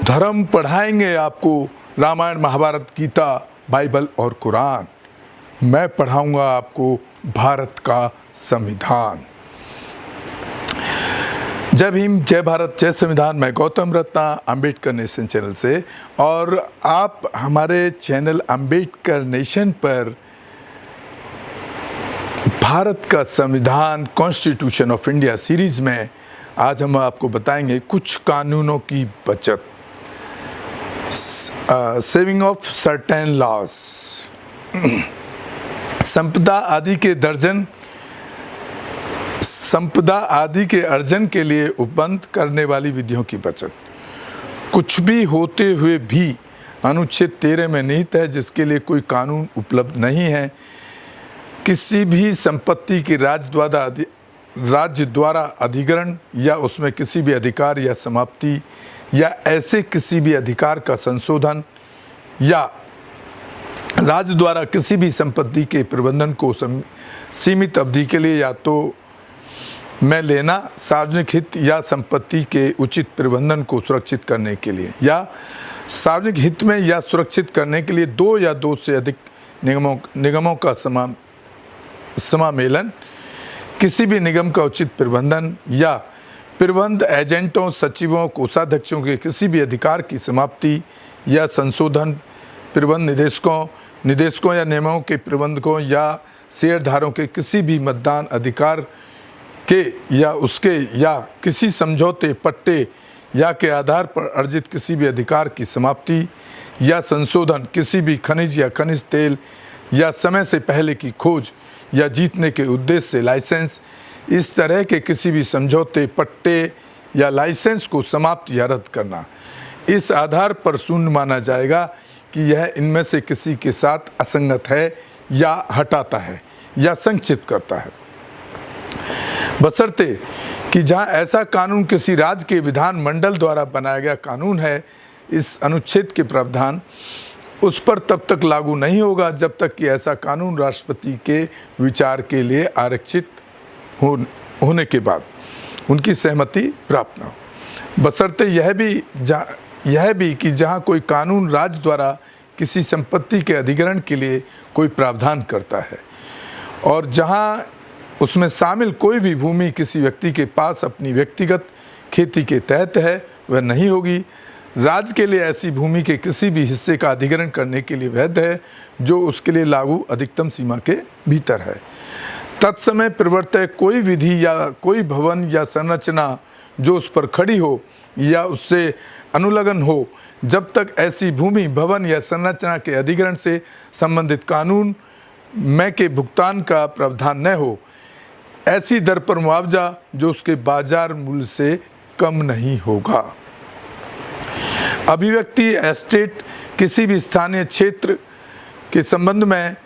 धर्म पढ़ाएंगे आपको रामायण, महाभारत, गीता, बाइबल और कुरान। मैं पढ़ाऊंगा आपको भारत का संविधान। जय भीम, जय भारत, जय संविधान। मैं गौतम रत्ना, अंबेडकर नेशन चैनल से, और आप हमारे चैनल अंबेडकर नेशन पर भारत का संविधान, कॉन्स्टिट्यूशन ऑफ इंडिया सीरीज में आज हम आपको बताएंगे कुछ कानूनों की बचत, सेविंग ऑफ सर्टेन लॉस, संपदा आदि के अर्जन के लिए उपबंध करने वाली विधियों की बचत। कुछ भी होते हुए भी अनुच्छेद 13 में निहित है जिसके लिए कोई कानून उपलब्ध नहीं है। किसी भी संपत्ति की राज्य द्वारा अधिग्रहण या उसमें किसी भी अधिकार या समाप्ति या ऐसे किसी भी अधिकार का संशोधन या राज्य द्वारा किसी भी संपत्ति के प्रबंधन को सीमित अवधि के लिए या तो में लेना, सार्वजनिक हित या संपत्ति के उचित प्रबंधन को सुरक्षित करने के लिए या सार्वजनिक हित में या सुरक्षित करने के लिए दो या दो से अधिक निगमों का समामेलन, किसी भी निगम का उचित प्रबंधन या प्रबंध एजेंटों, सचिवों, कोषाध्यक्षों के किसी भी अधिकार की समाप्ति या संशोधन, प्रबंध निदेशकों या नियमों के प्रबंधकों या शेयरधारकों के किसी भी मतदान अधिकार के या उसके या किसी समझौते, पट्टे या के आधार पर अर्जित किसी भी अधिकार की समाप्ति या संशोधन, किसी भी खनिज या खनिज तेल या समय से पहले की खोज या जीतने के उद्देश्य से लाइसेंस, इस तरह के किसी भी समझौते, पट्टे या लाइसेंस को समाप्त या रद्द करना। इस आधार पर शून्य माना जाएगा कि यह इनमें से किसी के साथ असंगत है या हटाता है या संक्षिप्त करता है, बशर्ते कि जहां ऐसा कानून किसी राज्य के विधान मंडल द्वारा बनाया गया कानून है, इस अनुच्छेद के प्रावधान उस पर तब तक लागू नहीं होगा जब तक कि ऐसा कानून राष्ट्रपति के विचार के लिए आरक्षित होने के बाद उनकी सहमति प्राप्त न हो। बशर्ते यह भी कि जहां कोई कानून राज्य द्वारा किसी संपत्ति के अधिग्रहण के लिए कोई प्रावधान करता है और जहां उसमें शामिल कोई भी भूमि किसी व्यक्ति के पास अपनी व्यक्तिगत खेती के तहत है, वह नहीं होगी। राज्य के लिए ऐसी भूमि के किसी भी हिस्से का अधिग्रहण करने के लिए वैध है जो उसके लिए लागू अधिकतम सीमा के भीतर है। तत्समय प्रवर्तक कोई विधि या कोई भवन या संरचना जो उस पर खड़ी हो या उससे अनुलग्न हो, जब तक ऐसी भूमि, भवन या संरचना के अधिग्रहण से संबंधित कानून में के भुगतान का प्रावधान न हो, ऐसी दर पर मुआवजा जो उसके बाजार मूल्य से कम नहीं होगा। अभिव्यक्ति एस्टेट किसी भी स्थानीय क्षेत्र के संबंध में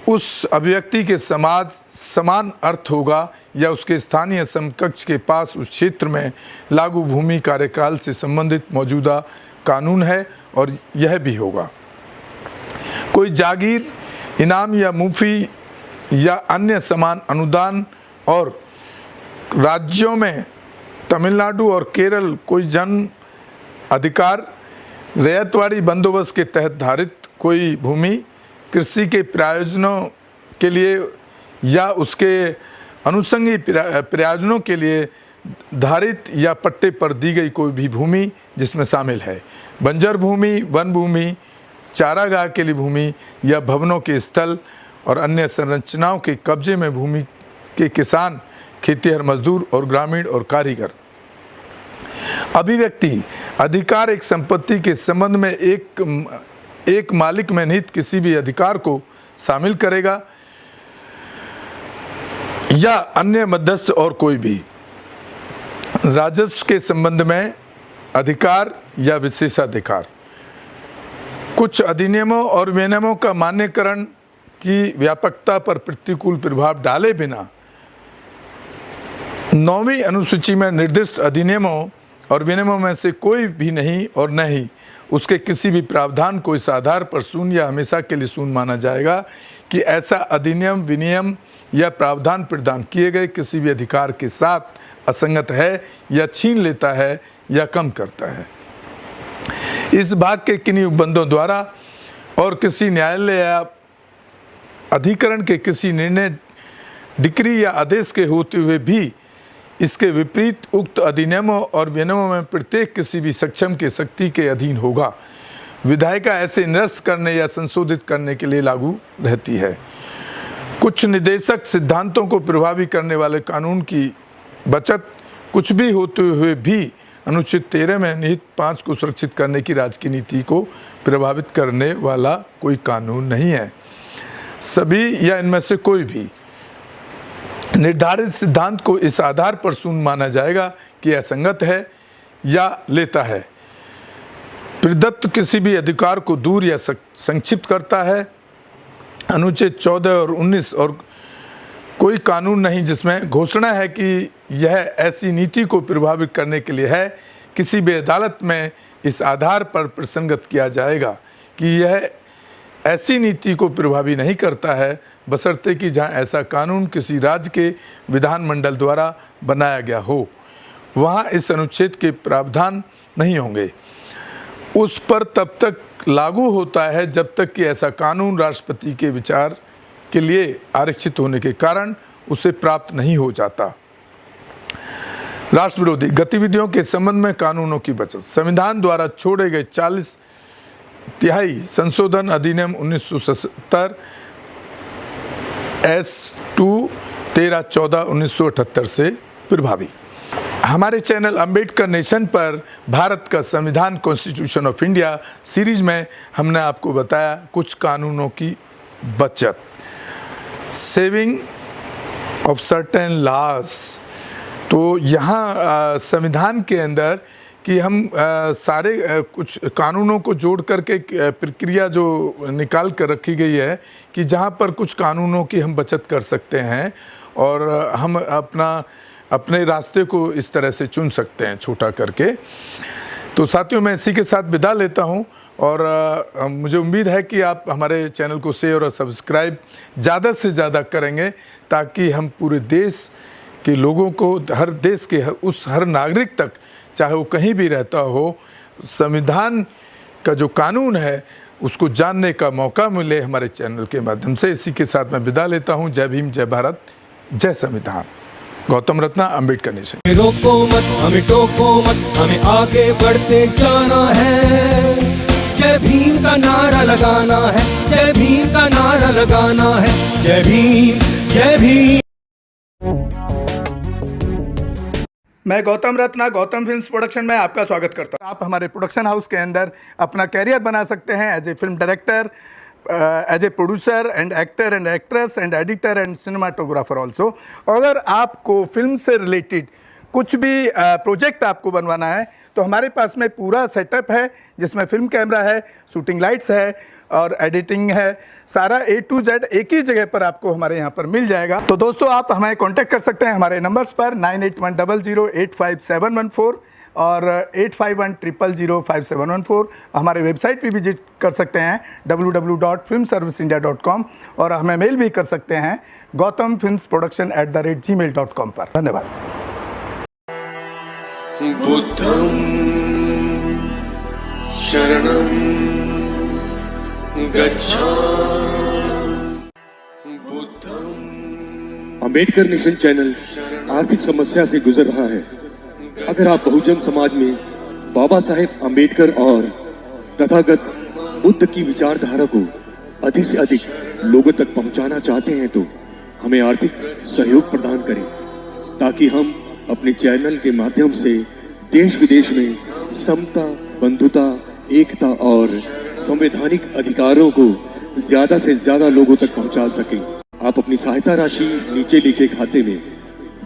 उस अभिव्यक्ति के समान अर्थ होगा या उसके स्थानीय समकक्ष के पास उस क्षेत्र में लागू भूमि कार्यकाल से संबंधित मौजूदा कानून है और यह भी होगा। कोई जागीर, इनाम या मुफ्ती या अन्य समान अनुदान, और राज्यों में तमिलनाडु और केरल कोई जन अधिकार, रैयतवाड़ी बंदोबस्त के तहत धारित कोई भूमि, कृषि के प्रयोजनों के लिए या उसके अनुषंगी प्रयोजनों के लिए धारित या पट्टे पर दी गई कोई भी भूमि जिसमें शामिल है बंजर भूमि, वन भूमि, चारागाह के लिए भूमि या भवनों के स्थल और अन्य संरचनाओं के कब्जे में भूमि के किसान, खेतिहर मजदूर और ग्रामीण और कारीगर। अभिव्यक्ति अधिकार एक संपत्ति के संबंध में एक मालिक में निहित किसी भी अधिकार को शामिल करेगा या अन्य मध्यस्थ और कोई भी राजस्व के संबंध में अधिकार या विशेषाधिकार। कुछ अधिनियमों और विनियमों का मान्यकरण की व्यापकता पर प्रतिकूल प्रभाव डाले बिना 9वीं अनुसूची में निर्दिष्ट अधिनियमों और विनियमों में से कोई भी नहीं और न ही उसके किसी भी प्रावधान को इस आधार पर शून्य या हमेशा के लिए शून्य माना जाएगा कि ऐसा अधिनियम, विनियम या प्रावधान प्रदान किए गए किसी भी अधिकार के साथ असंगत है या छीन लेता है या कम करता है। इस भाग के किन्हीं उपबंधों द्वारा और किसी न्यायालय या अधिकरण के किसी निर्णय, डिक्री या आदेश के होते हुए भी इसके विपरीत उक्त अधिनियमों और विनियमों में प्रत्येक किसी भी सक्षम के शक्ति के अधीन होगा। विधायिका ऐसे निरस्त करने या संशोधित करने के लिए लागू रहती है। कुछ निदेशक सिद्धांतों को प्रभावी करने वाले कानून की बचत कुछ भी होते हुए भी अनुच्छेद 13 में निहित 5 को सुरक्षित करने की राजकीय नीति को प्रभावित करने वाला कोई कानून नहीं है। सभी या इनमें से कोई भी निर्धारित सिद्धांत को इस आधार पर शून्य माना जाएगा कि असंगत है या लेता है, प्रदत्त किसी भी अधिकार को दूर या संक्षिप्त करता है। अनुच्छेद 14 और 19 और कोई कानून नहीं जिसमें घोषणा है कि यह ऐसी नीति को प्रभावित करने के लिए है, किसी भी अदालत में इस आधार पर प्रसंगत किया जाएगा कि यह ऐसी नीति को प्रभावी नहीं करता है, बशर्ते कि जहां ऐसा कानून किसी राज्य के विधानमंडल द्वारा बनाया गया हो, वहां इस अनुच्छेद के प्रावधान नहीं होंगे। उस पर तब तक लागू होता है जब तक कि ऐसा कानून राष्ट्रपति के विचार के लिए आरक्षित होने के कारण उसे प्राप्त नहीं हो जाता। राष्ट्र विरोधी गतिविधियों के संबंध में कानूनों की बचत। संविधान द्वारा छोड़े गए 40 तिहाई संशोधन अधिनियम 1977 S2 13/14/1978 से प्रभावी। हमारे चैनल अंबेडकर नेशन पर भारत का संविधान कॉन्स्टिट्यूशन ऑफ इंडिया सीरीज में हमने आपको बताया कुछ कानूनों की बचत, सेविंग ऑफ सर्टेन लॉज। तो यहाँ संविधान के अंदर कि हम सारे कुछ कानूनों को जोड़ करके प्रक्रिया जो निकाल कर रखी गई है कि जहाँ पर कुछ कानूनों की हम बचत कर सकते हैं और हम अपने रास्ते को इस तरह से चुन सकते हैं छोटा करके। तो साथियों, मैं इसी के साथ विदा लेता हूँ और मुझे उम्मीद है कि आप हमारे चैनल को शेयर और सब्सक्राइब ज़्यादा से ज़्यादा करेंगे ताकि हम पूरे देश के लोगों को, हर देश के हर नागरिक तक, चाहे वो कहीं भी रहता हो, संविधान का जो कानून है उसको जानने का मौका मिले हमारे चैनल के माध्यम से। इसी के साथ मैं विदा लेता हूँ। जय भीम, जय भारत, जय संविधान। गौतम रत्ना, अंबेडकर नेशन। रोको मत, हमें टोको मत, हमें आगे बढ़ते जाना है। जय भीम का नारा लगाना है, जय भीम का नारा लगाना है। जय भीम, जय भीम। मैं गौतम रत्ना गौतम फिल्म्स प्रोडक्शन में आपका स्वागत करता हूँ। आप हमारे प्रोडक्शन हाउस के अंदर अपना कैरियर बना सकते हैं as a film director, as a producer and actor and actress and editor and cinematographer also. अगर आपको फिल्म से रिलेटेड कुछ भी प्रोजेक्ट आपको बनवाना है तो हमारे पास में पूरा सेटअप है जिसमें फिल्म कैमरा है, शूटिंग लाइट्स है और एडिटिंग है। सारा A to Z एक ही जगह पर आपको हमारे यहाँ पर मिल जाएगा। तो दोस्तों, आप हमें कांटेक्ट कर सकते हैं हमारे नंबर्स पर 9810085714 और 8510005714। हमारे वेबसाइट पे विजिट कर सकते हैं www.filmserviceindia.com और हमें मेल भी कर सकते हैं gautamfilmsproduction@gmail.com पर। धन्यवाद। बुद्धं शरणं अंबेडकर नेशन चैनल आर्थिक समस्या से गुजर रहा है। अगर आप बहुजन समाज में बाबा साहेब अंबेडकर और तथागत बुद्ध की विचारधारा को अधिक से अधिक लोगों तक पहुंचाना चाहते हैं तो हमें आर्थिक सहयोग प्रदान करें ताकि हम अपने चैनल के माध्यम से देश विदेश में समता, बंधुता, एकता और संवैधानिक अधिकारों को ज्यादा से ज्यादा लोगों तक पहुंचा सकें। आप अपनी सहायता राशि नीचे लिखे खाते में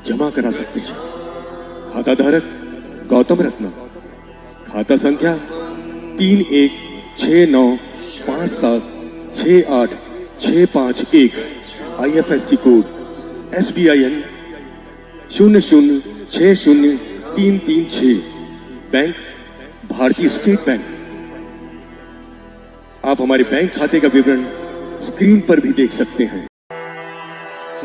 जमा करा सकते हैं। खाता धारक गौतम रत्ना, खाता संख्या 316957686551, IFSC कोड SBIN 0060336, बैंक भारतीय स्टेट बैंक। आप हमारे बैंक खाते का विवरण स्क्रीन पर भी देख सकते हैं।